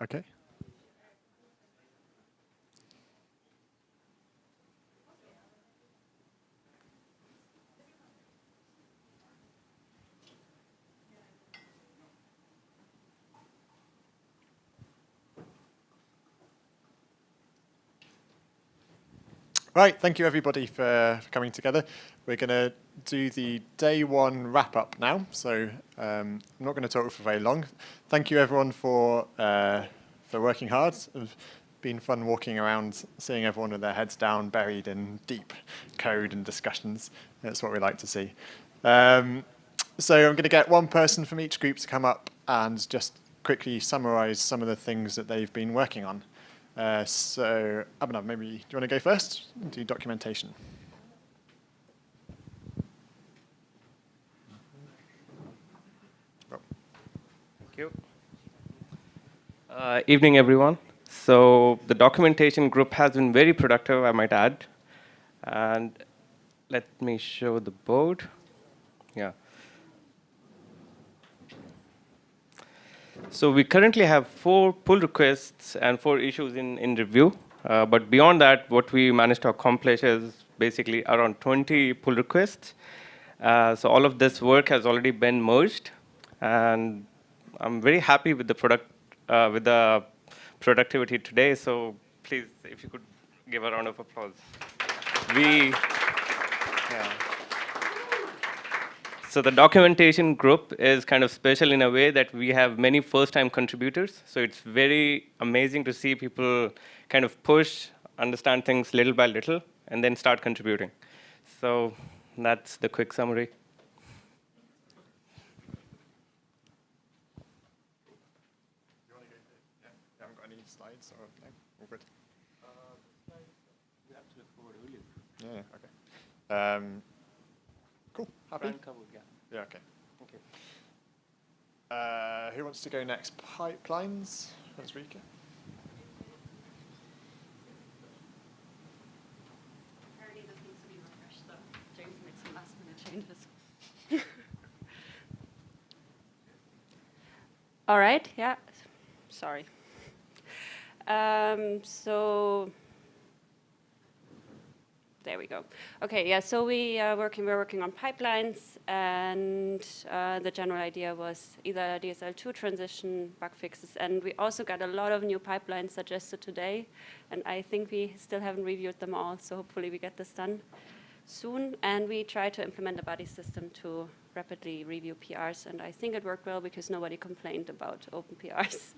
Okay. Right, thank you everybody for coming together. We're going to do the day one wrap up now, so I'm not going to talk for very long. Thank you everyone for working hard. It's been fun walking around, seeing everyone with their heads down, buried in deep code and discussions. That's what we like to see. So I'm going to get one person from each group to come up and just quickly summarize some of the things that they've been working on. So, Abhinav, maybe do you want to go first? Do documentation. Oh. Thank you. Evening, everyone. So the documentation group has been very productive, I might add. And let me show the board. Yeah. So we currently have 4 pull requests and 4 issues in review. But beyond that, what we managed to accomplish is basically around 20 pull requests. So all of this work has already been merged. And I'm very happy with the productivity today. So please, if you could give a round of applause. So the documentation group is kind of special in a way that we have many first-time contributors. So it's very amazing to see people kind of push, understand things little by little, and then start contributing. So that's the quick summary. You want to go? Yeah, you haven't got any slides or no? All good. We have to look forward earlier. Yeah. Okay. Cool. Happy? Covered, yeah. Yeah. Okay. Okay. Who wants to go next? Pipelines. That's Rika. Apparently this needs to be refreshed though. James made some last minute changes. All right. Yeah. Sorry. So there we go. Okay, yeah, so we're working on pipelines, and the general idea was either DSL2 transition, bug fixes, and we also got a lot of new pipelines suggested today, and I think we still haven't reviewed them all, so hopefully we get this done soon. And we try to implement a buddy system to rapidly review PRs, and I think it worked well because nobody complained about open PRs.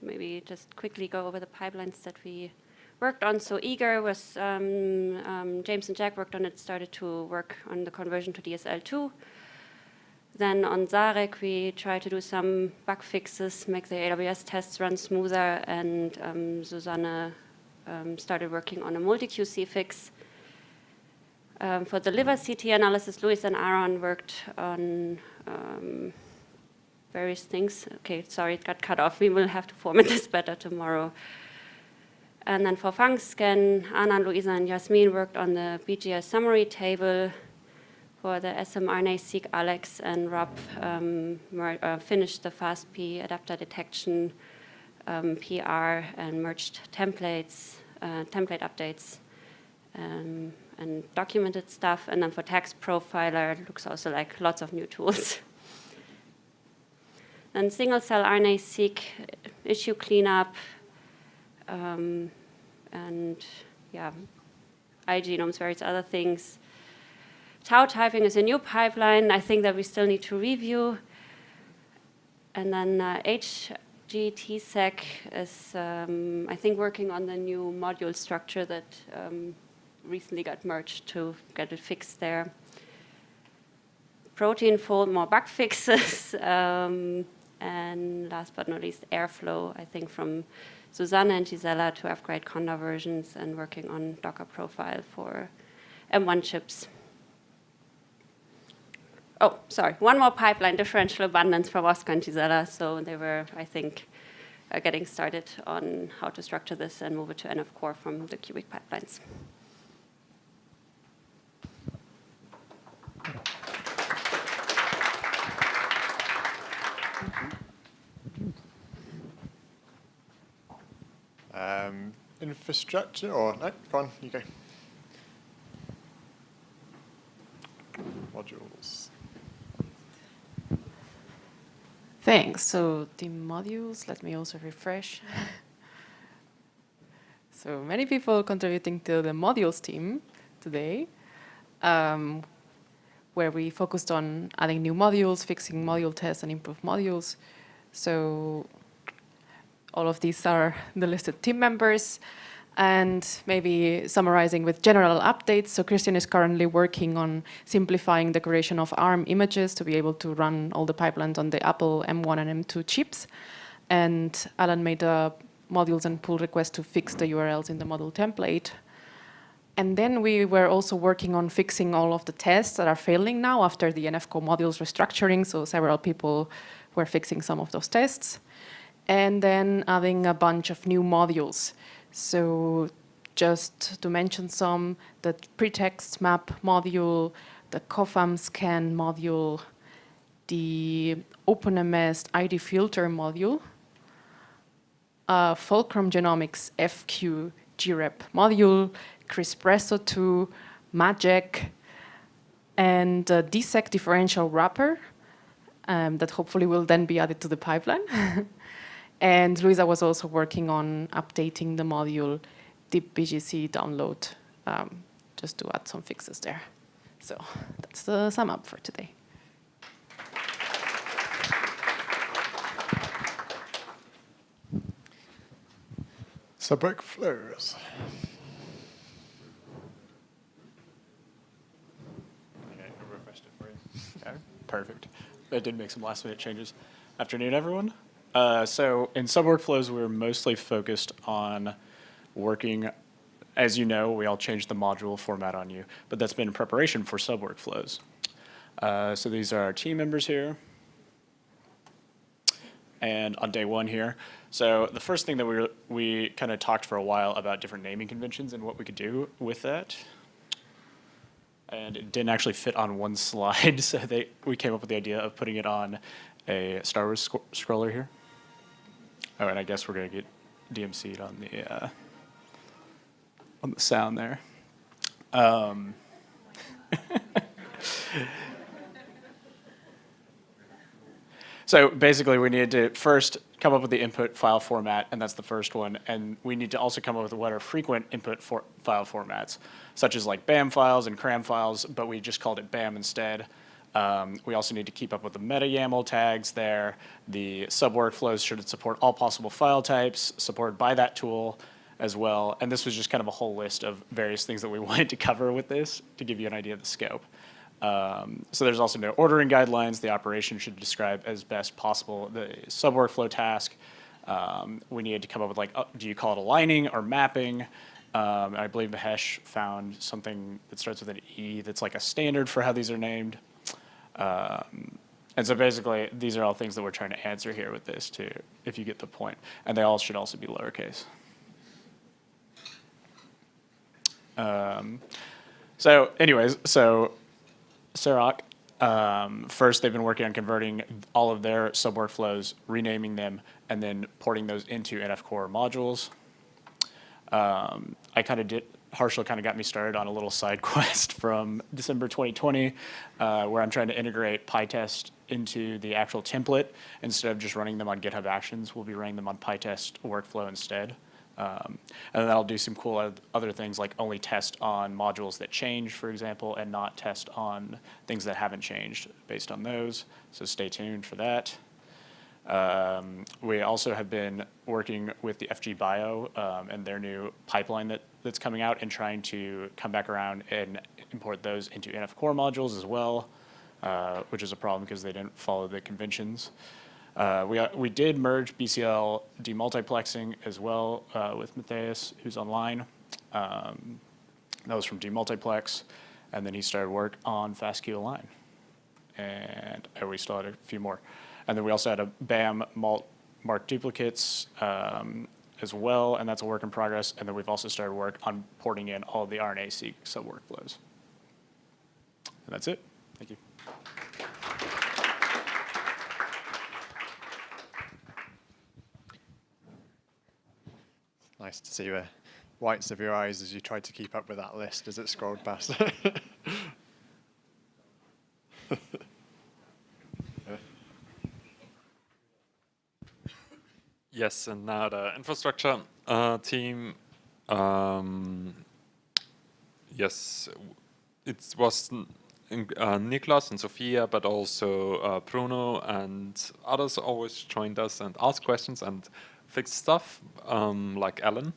Maybe just quickly go over the pipelines that we worked on. So Eager was, James and Jack worked on it, started to work on the conversion to DSL2. Then on Zarek, we tried to do some bug fixes, make the AWS tests run smoother, and Susanne started working on a multi-QC fix. For the liver CT analysis, Luis and Aaron worked on various things. Okay, sorry, it got cut off. We will have to format this better tomorrow. And then for FuncScan, Anna, Luisa, and Yasmin worked on the BGS summary table. For the smRNA-seq, Alex and Rob finished the FastP adapter detection PR and merged templates, template updates, and documented stuff. And then for text profiler, it looks also like lots of new tools. Then single-cell RNA-seq, issue cleanup, and yeah, iGenomes, various other things. Tau typing is a new pipeline, I think that we still need to review. And then HGTSec is, I think, working on the new module structure that recently got merged to get it fixed there. Protein fold, more bug fixes. And last but not least, Airflow, I think, from Susanne and Gisela to upgrade Conda versions and working on Docker profile for M1 chips. Oh, sorry, one more pipeline, differential abundance from Oscar and Gisela. So they were, I think, getting started on how to structure this and move it to NF core from the cubic pipelines. infrastructure, or no, go on, you go. Modules. Thanks. So the modules, let me also refresh. So many people contributing to the modules team today, where we focused on adding new modules, fixing module tests, and improve modules. So all of these are the listed team members. And maybe summarizing with general updates. So Christian is currently working on simplifying the creation of ARM images to be able to run all the pipelines on the Apple M1 and M2 chips. And Alan made a modules and pull request to fix the URLs in the module template. And then we were also working on fixing all of the tests that are failing now after the NFCO modules restructuring. So several people were fixing some of those tests. And then adding a bunch of new modules. So just to mention some, the pretext map module, the COFAM scan module, the OpenMS ID filter module, Fulcrum Genomics FQ grep module, CRISPResso2, MAGIC, and DSEC differential wrapper that hopefully will then be added to the pipeline. And Luisa was also working on updating the module deepbgc download, just to add some fixes there. So that's the sum up for today. Subwork flows. Okay, I refreshed it for you. Okay, perfect. I did make some last minute changes. Afternoon, everyone. So in subworkflows, we're mostly focused on working, as you know, we all changed the module format on you, but that's been in preparation for subworkflows. So these are our team members here. And on day one here. So the first thing that we kind of talked for a while about different naming conventions and what we could do with that. And it didn't actually fit on one slide, so we came up with the idea of putting it on a Star Wars scroller here. Oh, and I guess we're going to get DMC'd on the sound there. So basically, we needed to first come up with the input file format, and that's the first one. And we need to also come up with what are frequent input file formats, such as like BAM files and CRAM files, but we just called it BAM instead. We also need to keep up with the meta YAML tags there. The sub-workflows should support all possible file types supported by that tool as well. And this was just kind of a whole list of various things that we wanted to cover with this to give you an idea of the scope. So there's also no ordering guidelines. The operation should describe as best possible the sub-workflow task. We needed to come up with like, do you call it aligning or mapping? I believe Mahesh found something that starts with an E that's like a standard for how these are named. And so basically, these are all things that we're trying to answer here with this too, if you get the point. And they all should also be lowercase. So anyways, so Serac, first they've been working on converting all of their sub-workflows, renaming them, and then porting those into NF Core modules. Harshal kind of got me started on a little side quest from December 2020, where I'm trying to integrate PyTest into the actual template. Instead of just running them on GitHub Actions, we'll be running them on PyTest workflow instead. And then that'll do some cool other things like only test on modules that change, for example, and not test on things that haven't changed based on those. So stay tuned for that. We also have been working with the FG Bio and their new pipeline that's coming out and trying to come back around and import those into NF Core modules as well, which is a problem because they didn't follow the conventions. We did merge BCL demultiplexing as well with Matthias, who's online. That was from demultiplex, and then he started work on FastQ Align. And we still had a few more. And then we also had a BAM mark duplicates as well, and that's a work in progress. And then we've also started work on porting in all of the RNA-seq sub-workflows. And that's it. Thank you. Nice to see you whites of your eyes as you tried to keep up with that list as it scrolled past. Yes, and now the infrastructure team. Yes, it was Niklas and Sophia, but also Bruno and others always joined us and asked questions and fixed stuff, like Alan.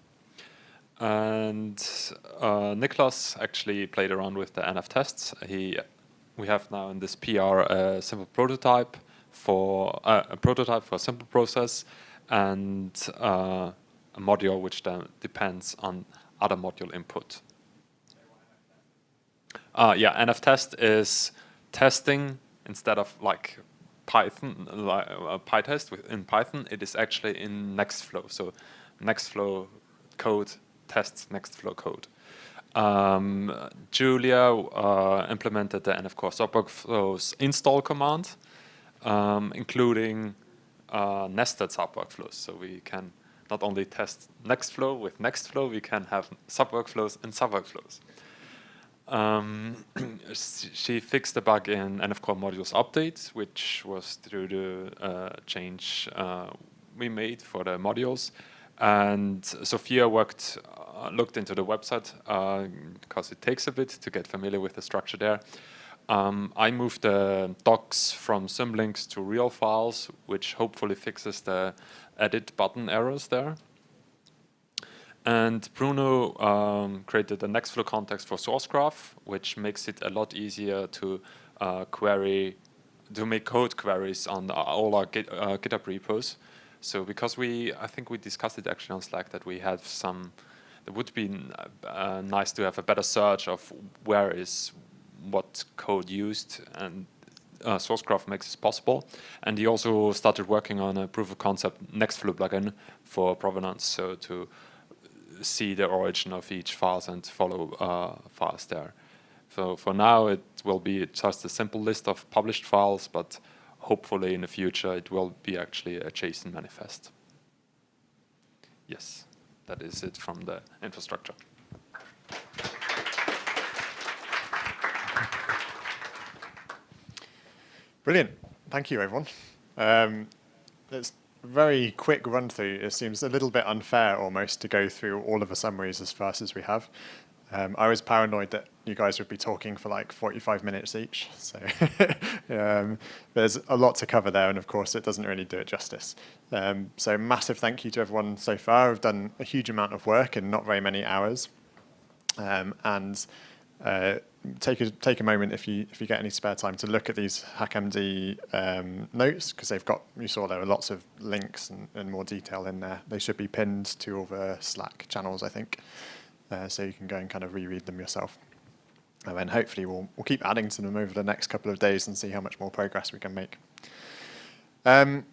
And Niklas actually played around with the NF tests. We have now in this PR a simple prototype for a simple process, and a module which then depends on other module input. Yeah, NF test is testing instead of like Python, like PyTest in Python. It is actually in Nextflow. So Nextflow code tests Nextflow code. Julia implemented the NF Core subworkflows install command, including nested subworkflows. So we can not only test Nextflow with Nextflow, we can have subworkflows and subworkflows. She fixed the bug in NF Core modules update, which was through the change we made for the modules. And Sophia looked into the website because it takes a bit to get familiar with the structure there. I moved the docs from symlinks to real files, which hopefully fixes the edit button errors there. And Bruno created a Nextflow context for source graph, which makes it a lot easier to make code queries on all our GitHub repos. So because I think we discussed it actually on Slack that we have it would be nice to have a better search of where is what code used, and Sourcegraph makes this possible. And he also started working on a proof of concept Nextflow plugin for provenance, so to see the origin of each files and follow files there. So for now it will be just a simple list of published files, but hopefully in the future it will be actually a JSON manifest. Yes, that is it from the infrastructure. Brilliant. Thank you, everyone. It's a very quick run through. It seems a little bit unfair almost to go through all of the summaries as fast as we have. I was paranoid that you guys would be talking for like 45 minutes each. So there's a lot to cover there, and of course it doesn't really do it justice. So massive thank you to everyone so far. We've done a huge amount of work in not very many hours. Take a moment if you get any spare time to look at these HackMD notes, because you saw there are lots of links and more detail in there. They should be pinned to all the Slack channels, I think, so you can go and kind of reread them yourself. And then hopefully we'll keep adding to them over the next couple of days and see how much more progress we can make. A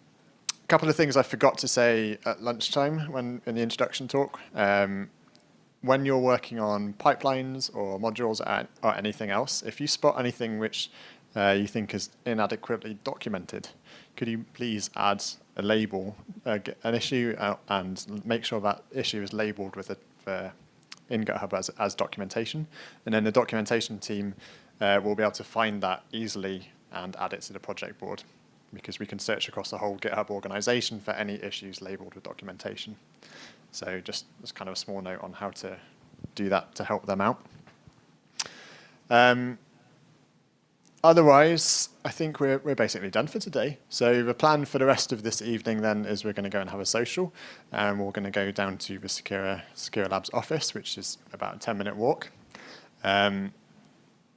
couple of things I forgot to say at lunchtime in the introduction talk. When you're working on pipelines or modules or anything else, if you spot anything which you think is inadequately documented, could you please add a label, an issue, and make sure that issue is labeled with in GitHub as documentation, and then the documentation team will be able to find that easily and add it to the project board, because we can search across the whole GitHub organization for any issues labeled with documentation. So just as kind of a small note on how to do that to help them out. Otherwise, I think we're basically done for today. So the plan for the rest of this evening then is we're going to go and have a social, and we're going to go down to the Secura Labs office, which is about a 10-minute walk.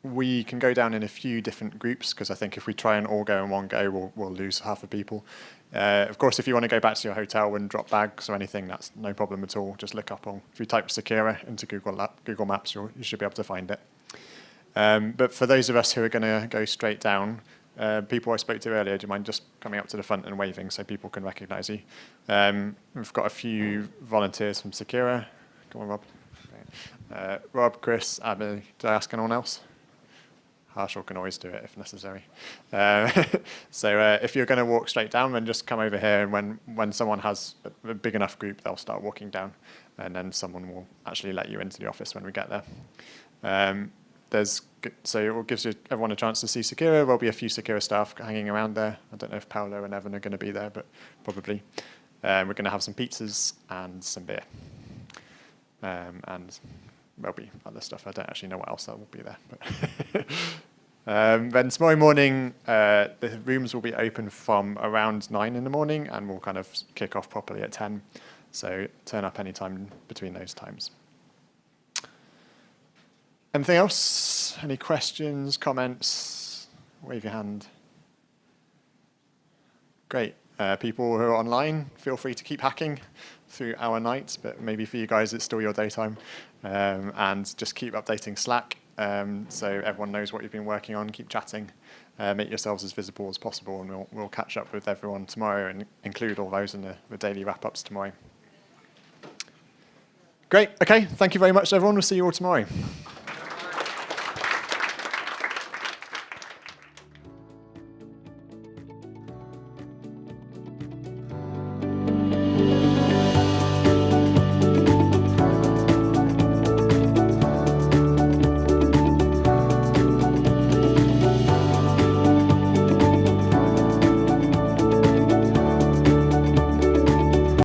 We can go down in a few different groups, because I think if we try and all go in one go, we'll lose half the people. Of course, if you want to go back to your hotel and drop bags or anything, that's no problem at all. Just look up if you type Secura into Google Maps, you should be able to find it. But for those of us who are going to go straight down, people I spoke to earlier, do you mind just coming up to the front and waving so people can recognize you? We've got a few volunteers from Secura. Come on, Rob. Rob, Chris, Abby, did I ask anyone else? Harshal can always do it if necessary. So if you're going to walk straight down, then just come over here, and when someone has a big enough group, they'll start walking down, and then someone will actually let you into the office when we get there. So it gives everyone a chance to see Sakura. There'll be a few Sakura staff hanging around there. I don't know if Paolo and Evan are going to be there, but probably. We're going to have some pizzas and some beer. And there'll be other stuff. I don't actually know what else that will be there. But then tomorrow morning, the rooms will be open from around 9 in the morning, and we'll kind of kick off properly at 10. So turn up any time between those times. Anything else? Any questions, comments? Wave your hand. Great. People who are online, feel free to keep hacking through our nights, but maybe for you guys it's still your daytime. And just keep updating Slack so everyone knows what you've been working on. Keep chatting. Make yourselves as visible as possible, and we'll catch up with everyone tomorrow and include all those in the daily wrap-ups tomorrow. Great. OK, thank you very much, everyone. We'll see you all tomorrow.